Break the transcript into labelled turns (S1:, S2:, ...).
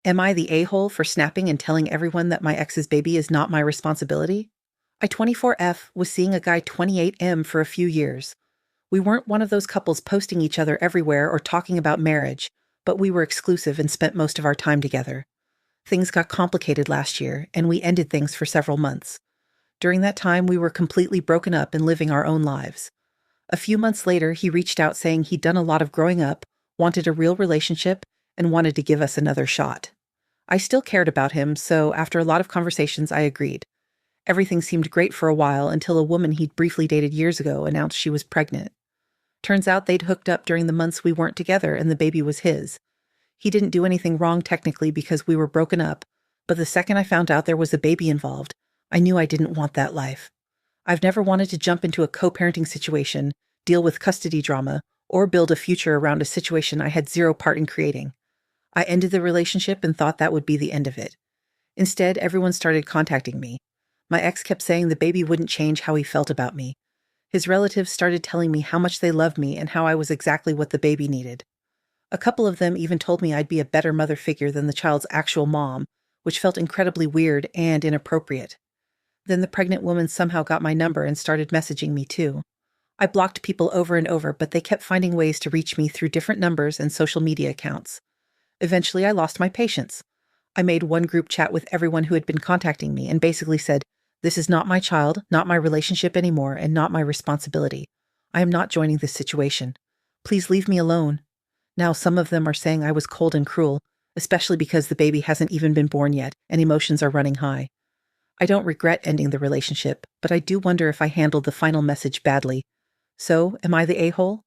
S1: Am I the a-hole for snapping and telling everyone that my ex's baby is not my responsibility? I 24F was seeing a guy 28M for a few years. We weren't one of those couples posting each other everywhere or talking about marriage, but we were exclusive and spent most of our time together. Things got complicated last year, and we ended things for several months. During that time, we were completely broken up and living our own lives. A few months later, he reached out saying he'd done a lot of growing up, wanted a real relationship, and wanted to give us another shot. I still cared about him, so after a lot of conversations, I agreed. Everything seemed great for a while until a woman he'd briefly dated years ago announced she was pregnant. Turns out they'd hooked up during the months we weren't together and the baby was his. He didn't do anything wrong technically because we were broken up, but the second I found out there was a baby involved, I knew I didn't want that life. I've never wanted to jump into a co-parenting situation, deal with custody drama, or build a future around a situation I had zero part in creating. I ended the relationship and thought that would be the end of it. Instead, everyone started contacting me. My ex kept saying the baby wouldn't change how he felt about me. His relatives started telling me how much they loved me and how I was exactly what the baby needed. A couple of them even told me I'd be a better mother figure than the child's actual mom, which felt incredibly weird and inappropriate. Then the pregnant woman somehow got my number and started messaging me too. I blocked people over and over, but they kept finding ways to reach me through different numbers and social media accounts. Eventually, I lost my patience. I made one group chat with everyone who had been contacting me and basically said, "This is not my child, not my relationship anymore, and not my responsibility. I am not joining this situation. Please leave me alone." Now some of them are saying I was cold and cruel, especially because the baby hasn't even been born yet and emotions are running high. I don't regret ending the relationship, but I do wonder if I handled the final message badly. So, am I the a-hole?